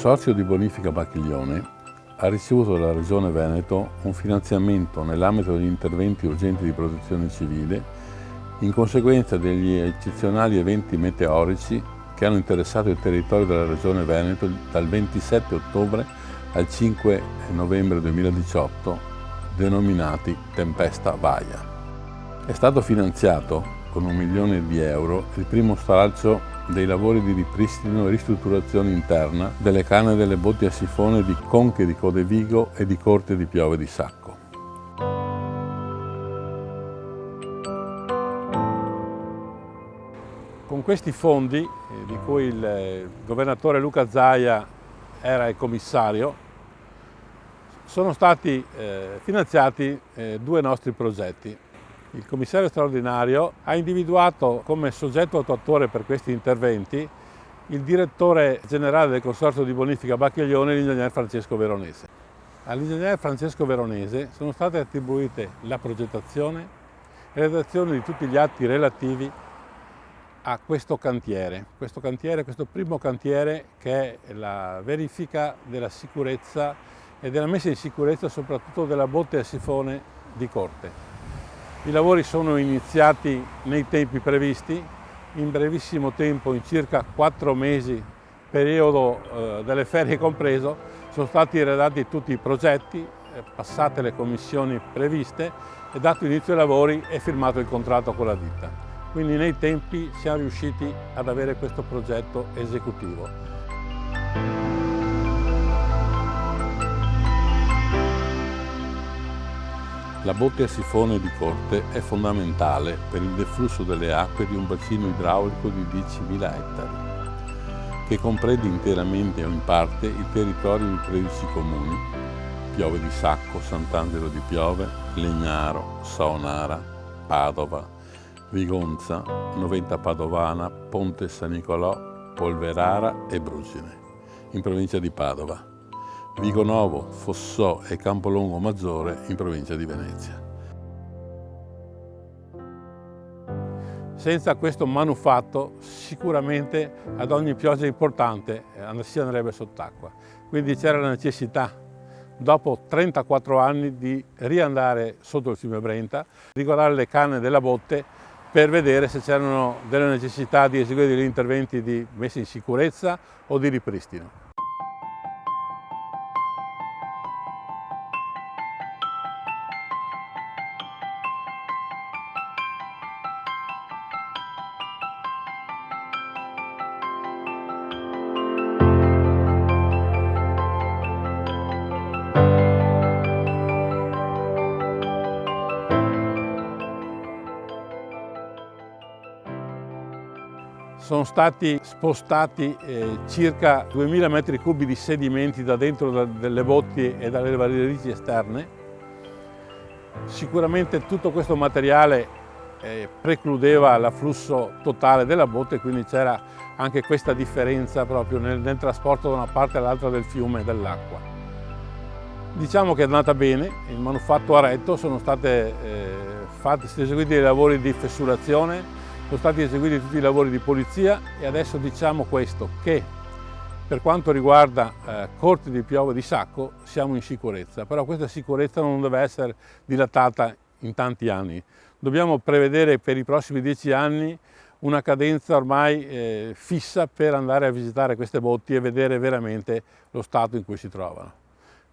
Consorzio di Bonifica Bacchiglione ha ricevuto dalla Regione Veneto un finanziamento nell'ambito degli interventi urgenti di protezione civile in conseguenza degli eccezionali eventi meteorici che hanno interessato il territorio della Regione Veneto dal 27 ottobre al 5 novembre 2018, denominati Tempesta Vaia. È stato finanziato con 1 milione di euro il primo stralcio dei lavori di ripristino e ristrutturazione interna delle canne delle botti a sifone di Conche di Codevigo e di Corte di Piove di Sacco. Con questi fondi, di cui il governatore Luca Zaia era il commissario, sono stati finanziati 2 nostri progetti. Il commissario straordinario ha individuato come soggetto attuatore per questi interventi il direttore generale del Consorzio di Bonifica Bacchiglione, l'ingegner Francesco Veronese. All'ingegner Francesco Veronese sono state attribuite la progettazione e la redazione di tutti gli atti relativi a questo primo cantiere che è la verifica della sicurezza e della messa in sicurezza soprattutto della botte a sifone di Corte. I lavori sono iniziati nei tempi previsti, in brevissimo tempo, in circa 4 mesi, periodo delle ferie compreso, sono stati redatti tutti i progetti, passate le commissioni previste e dato inizio ai lavori e firmato il contratto con la ditta. Quindi nei tempi siamo riusciti ad avere questo progetto esecutivo. La botte a sifone di Corte è fondamentale per il deflusso delle acque di un bacino idraulico di 10.000 ettari, che comprende interamente o in parte il territorio di 13 comuni, Piove di Sacco, Sant'Angelo di Piove, Legnaro, Saonara, Padova, Vigonza, Noventa Padovana, Ponte San Nicolò, Polverara e Brugine, in provincia di Padova, Vigonovo, Fossò e Campolongo Maggiore in provincia di Venezia. Senza questo manufatto sicuramente ad ogni pioggia importante si andrebbe sott'acqua. Quindi c'era la necessità, dopo 34 anni, di riandare sotto il fiume Brenta, regolare le canne della botte per vedere se c'erano delle necessità di eseguire degli interventi di messa in sicurezza o di ripristino. Sono stati spostati circa 2000 metri cubi di sedimenti da dentro delle botti e dalle valerici esterne. Sicuramente tutto questo materiale precludeva l'afflusso totale della botte, quindi c'era anche questa differenza proprio nel trasporto da una parte all'altra del fiume dell'acqua. Diciamo che è andata bene, il manufatto ha retto, sono stati eseguiti dei lavori di fessurazione, sono stati eseguiti tutti i lavori di pulizia e adesso diciamo questo, che per quanto riguarda Corte di Piove di Sacco siamo in sicurezza, però questa sicurezza non deve essere dilatata in tanti anni. Dobbiamo prevedere per i prossimi 10 anni una cadenza ormai fissa per andare a visitare queste botti e vedere veramente lo stato in cui si trovano.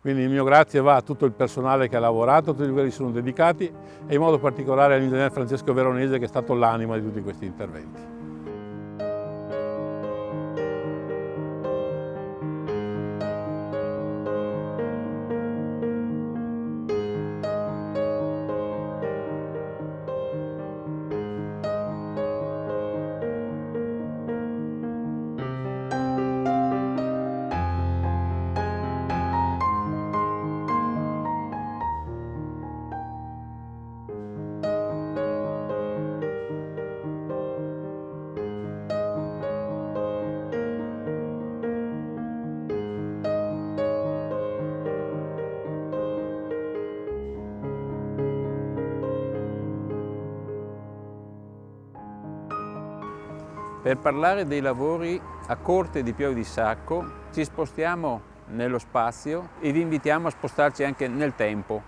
Quindi il mio grazie va a tutto il personale che ha lavorato, a tutti quelli che sono dedicati e in modo particolare all'ingegner Francesco Veronese che è stato l'anima di tutti questi interventi. Per parlare dei lavori a corte di Pieve di Sacco ci spostiamo nello spazio e vi invitiamo a spostarci anche nel tempo.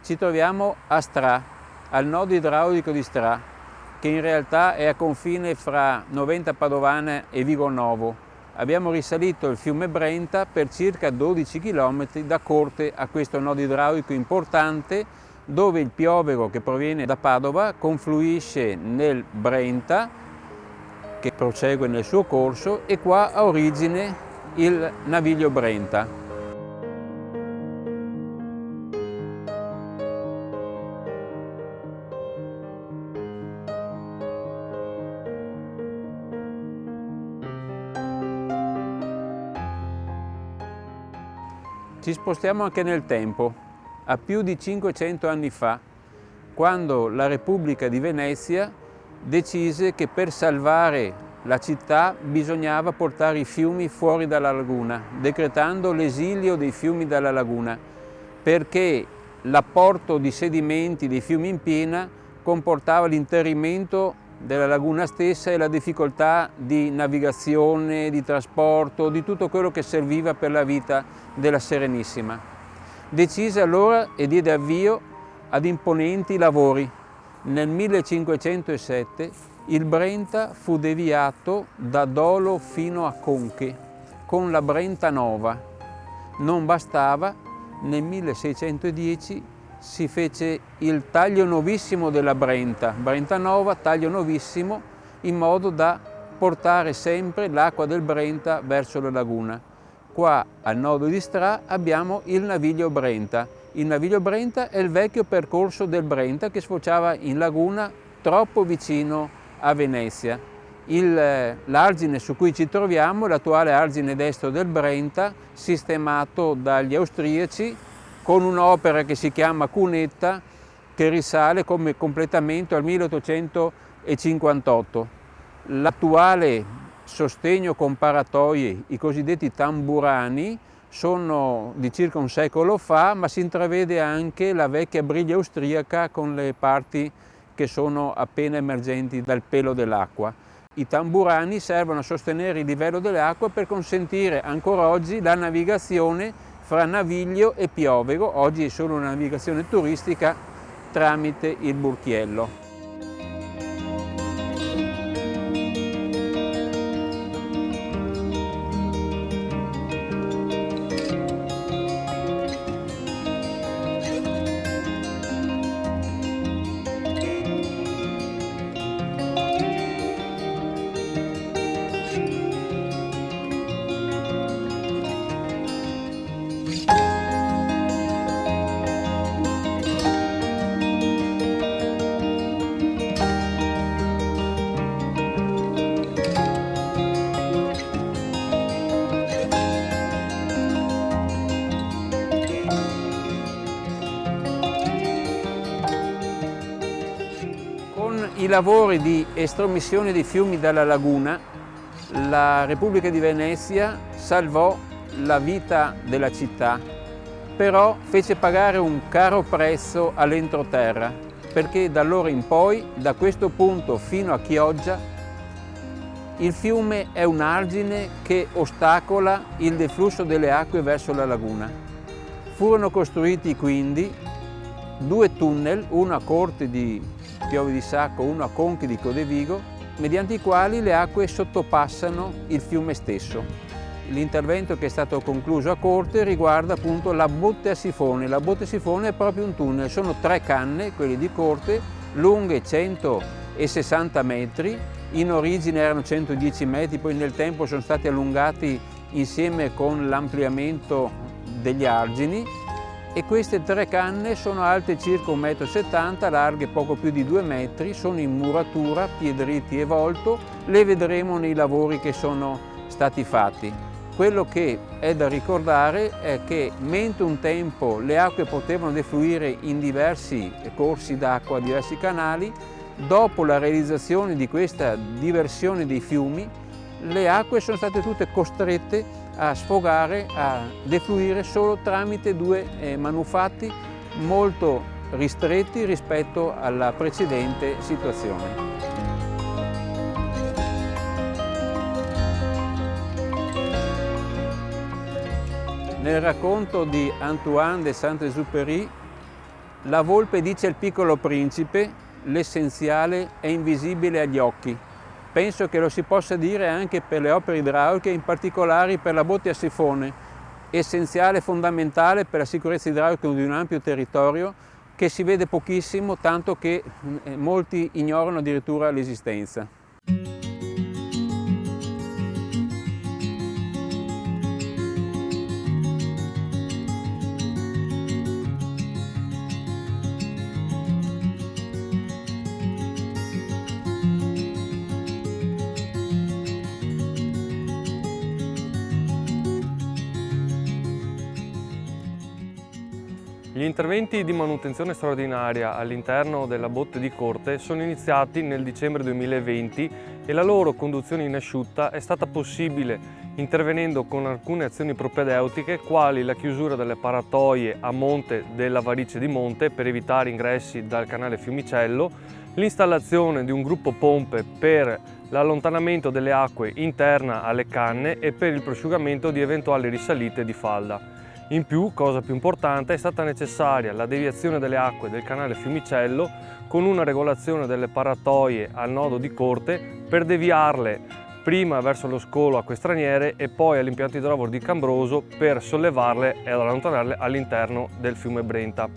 Ci troviamo a Stra, al nodo idraulico di Stra, che in realtà è a confine fra Noventa Padovana e Vigornovo. Abbiamo risalito il fiume Brenta per circa 12 km da corte a questo nodo idraulico importante, dove il Piovero che proviene da Padova confluisce nel Brenta, che prosegue nel suo corso, e qua ha origine il Naviglio Brenta. Ci spostiamo anche nel tempo, a più di 500 anni fa, quando la Repubblica di Venezia decise che per salvare la città bisognava portare i fiumi fuori dalla laguna, decretando l'esilio dei fiumi dalla laguna, perché l'apporto di sedimenti dei fiumi in piena comportava l'interrimento della laguna stessa e la difficoltà di navigazione, di trasporto, di tutto quello che serviva per la vita della Serenissima. Decise allora e diede avvio ad imponenti lavori. Nel 1507 il Brenta fu deviato da Dolo fino a Conche con la Brenta Nova. Non bastava, nel 1610 si fece il taglio nuovissimo della Brenta Nova, taglio nuovissimo, in modo da portare sempre l'acqua del Brenta verso la laguna. Qua al nodo di Stra abbiamo il Naviglio Brenta. Il Naviglio Brenta è il vecchio percorso del Brenta che sfociava in laguna troppo vicino a Venezia. L'argine su cui ci troviamo, l'attuale argine destro del Brenta, sistemato dagli austriaci, con un'opera che si chiama cunetta, che risale come completamento al 1858. L'attuale sostegno con paratoie, i cosiddetti tamburani, sono di circa un secolo fa, ma si intravede anche la vecchia briglia austriaca con le parti che sono appena emergenti dal pelo dell'acqua. I tamburani servono a sostenere il livello delle acque per consentire ancora oggi la navigazione fra Naviglio e Piovero. Oggi è solo una navigazione turistica tramite il Burchiello. I lavori di estromissione dei fiumi dalla laguna, la Repubblica di Venezia salvò la vita della città, però fece pagare un caro prezzo all'entroterra, perché da allora in poi, da questo punto fino a Chioggia, il fiume è un argine che ostacola il deflusso delle acque verso la laguna. Furono costruiti quindi 2 tunnel, uno a corte di Pieve di Sacco, uno a Conche di Codevigo, mediante i quali le acque sottopassano il fiume stesso. L'intervento che è stato concluso a corte riguarda appunto la botte a sifone. La botte a sifone è proprio un tunnel, sono 3 canne, quelle di corte, lunghe 160 metri, in origine erano 110 metri, poi nel tempo sono stati allungati insieme con l'ampliamento degli argini. E queste 3 canne sono alte circa 1,70 m, larghe poco più di 2 metri, sono in muratura, piedritti e volto, le vedremo nei lavori che sono stati fatti. Quello che è da ricordare è che mentre un tempo le acque potevano defluire in diversi corsi d'acqua, diversi canali, dopo la realizzazione di questa diversione dei fiumi, le acque sono state tutte costrette a sfogare, a defluire solo tramite 2 manufatti molto ristretti rispetto alla precedente situazione. Nel racconto di Antoine de Saint-Exupéry, la volpe dice al piccolo principe: l'essenziale è invisibile agli occhi. Penso che lo si possa dire anche per le opere idrauliche, in particolare per la botte a sifone, essenziale e fondamentale per la sicurezza idraulica di un ampio territorio che si vede pochissimo, tanto che molti ignorano addirittura l'esistenza. Gli interventi di manutenzione straordinaria all'interno della botte di corte sono iniziati nel dicembre 2020 e la loro conduzione in asciutta è stata possibile intervenendo con alcune azioni propedeutiche, quali la chiusura delle paratoie a monte della varice di monte per evitare ingressi dal canale Fiumicello, l'installazione di un gruppo pompe per l'allontanamento delle acque interna alle canne e per il prosciugamento di eventuali risalite di falda. In più, cosa più importante, è stata necessaria la deviazione delle acque del canale Fiumicello con una regolazione delle paratoie al nodo di corte per deviarle prima verso lo scolo acque straniere e poi all'impianto idrovoro di Cambroso per sollevarle e allontanarle all'interno del fiume Brenta.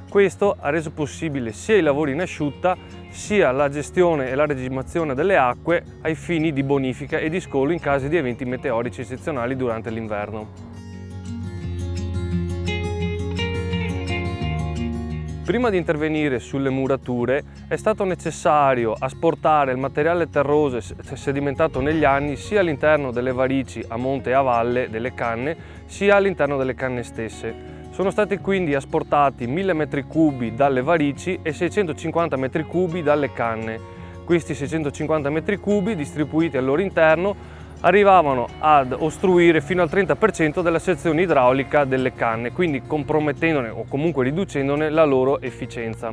Questo ha reso possibile sia i lavori in asciutta sia la gestione e la regimazione delle acque ai fini di bonifica e di scolo in caso di eventi meteorici eccezionali durante l'inverno. Prima di intervenire sulle murature è stato necessario asportare il materiale terroso sedimentato negli anni sia all'interno delle varici a monte e a valle delle canne sia all'interno delle canne stesse. Sono stati quindi asportati 1000 m3 dalle varici e 650 m3 dalle canne. Questi 650 m3 distribuiti al loro interno arrivavano ad ostruire fino al 30% della sezione idraulica delle canne, quindi compromettendone o comunque riducendone la loro efficienza.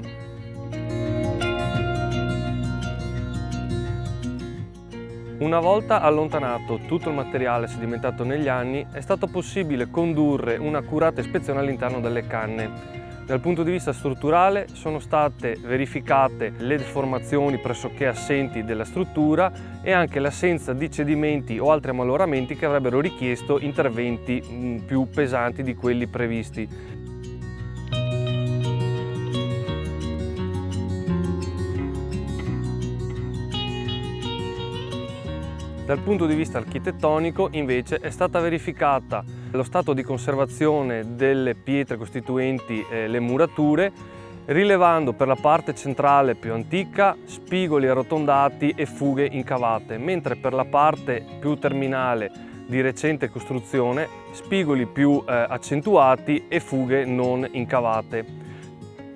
Una volta allontanato tutto il materiale sedimentato negli anni, è stato possibile condurre un'accurata ispezione all'interno delle canne. Dal punto di vista strutturale sono state verificate le deformazioni pressoché assenti della struttura e anche l'assenza di cedimenti o altri ammaloramenti che avrebbero richiesto interventi più pesanti di quelli previsti. Dal punto di vista architettonico, invece, è stata verificata lo stato di conservazione delle pietre costituenti le murature, rilevando per la parte centrale più antica spigoli arrotondati e fughe incavate, mentre per la parte più terminale di recente costruzione spigoli più accentuati e fughe non incavate.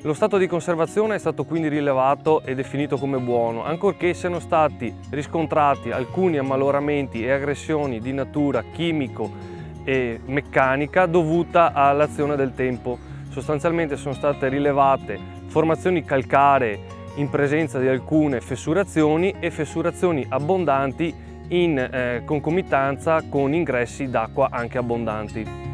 Lo stato di conservazione è stato quindi rilevato e definito come buono, ancorché siano stati riscontrati alcuni ammaloramenti e aggressioni di natura chimico e meccanica dovuta all'azione del tempo. Sostanzialmente sono state rilevate formazioni calcaree in presenza di alcune fessurazioni e fessurazioni abbondanti in concomitanza con ingressi d'acqua anche abbondanti.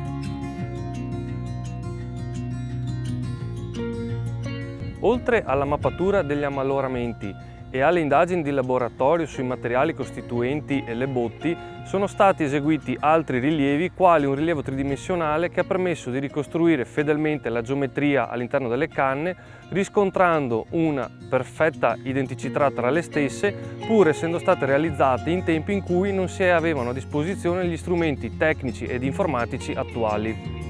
Oltre alla mappatura degli ammaloramenti e alle indagini di laboratorio sui materiali costituenti le botti, sono stati eseguiti altri rilievi, quali un rilievo tridimensionale che ha permesso di ricostruire fedelmente la geometria all'interno delle canne, riscontrando una perfetta identicità tra le stesse, pur essendo state realizzate in tempi in cui non si avevano a disposizione gli strumenti tecnici ed informatici attuali.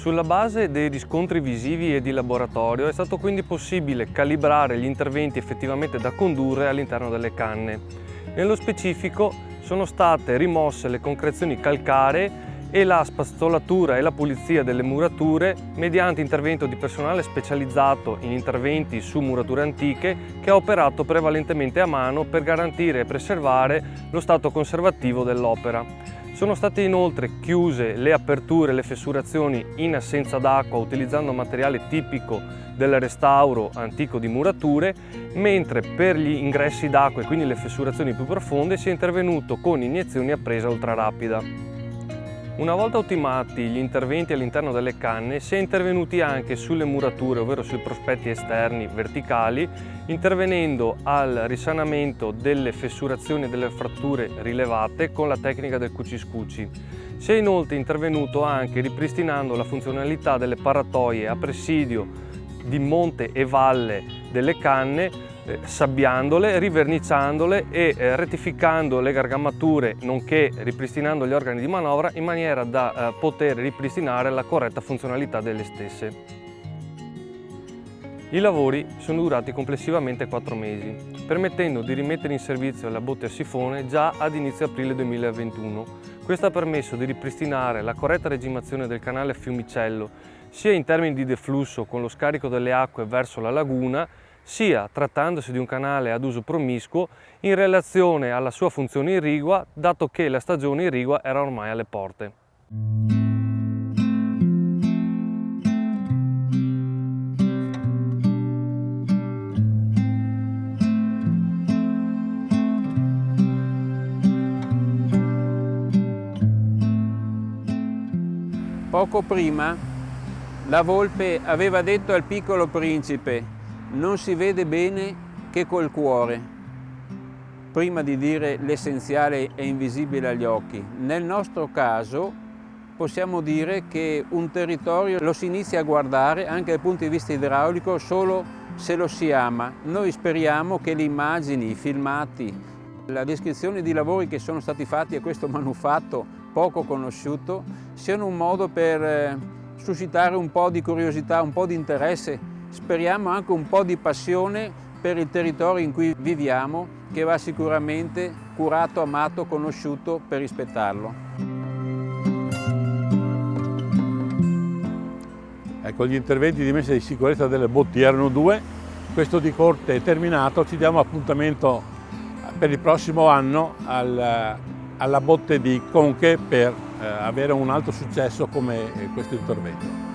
Sulla base dei riscontri visivi e di laboratorio è stato quindi possibile calibrare gli interventi effettivamente da condurre all'interno delle canne. Nello specifico sono state rimosse le concrezioni calcaree e la spazzolatura e la pulizia delle murature mediante intervento di personale specializzato in interventi su murature antiche che ha operato prevalentemente a mano per garantire e preservare lo stato conservativo dell'opera. Sono state inoltre chiuse le aperture e le fessurazioni in assenza d'acqua utilizzando materiale tipico del restauro antico di murature, mentre per gli ingressi d'acqua e quindi le fessurazioni più profonde si è intervenuto con iniezioni a presa ultrarapida. Una volta ultimati gli interventi all'interno delle canne, si è intervenuti anche sulle murature, ovvero sui prospetti esterni verticali, intervenendo al risanamento delle fessurazioni e delle fratture rilevate con la tecnica del cuciscuci. Si è inoltre intervenuto anche ripristinando la funzionalità delle paratoie a presidio di monte e valle delle canne, sabbiandole, riverniciandole e rettificando le gargamature, nonché ripristinando gli organi di manovra in maniera da poter ripristinare la corretta funzionalità delle stesse. I lavori sono durati complessivamente 4 mesi, permettendo di rimettere in servizio la botte a sifone già ad inizio aprile 2021. Questo ha permesso di ripristinare la corretta regimazione del canale Fiumicello, sia in termini di deflusso con lo scarico delle acque verso la laguna, sia trattandosi di un canale ad uso promiscuo in relazione alla sua funzione irrigua, dato che la stagione irrigua era ormai alle porte. Poco prima la volpe aveva detto al piccolo principe: non si vede bene che col cuore, prima di dire l'essenziale è invisibile agli occhi. Nel nostro caso possiamo dire che un territorio lo si inizia a guardare anche dal punto di vista idraulico solo se lo si ama. Noi speriamo che le immagini, i filmati, la descrizione di lavori che sono stati fatti a questo manufatto poco conosciuto siano un modo per suscitare un po' di curiosità, un po' di interesse. Speriamo anche un po' di passione per il territorio in cui viviamo, che va sicuramente curato, amato, conosciuto per rispettarlo. Ecco, gli interventi di messa di sicurezza delle botti erano 2, questo di corte è terminato, ci diamo appuntamento per il prossimo anno alla botte di Conche per avere un altro successo come questo intervento.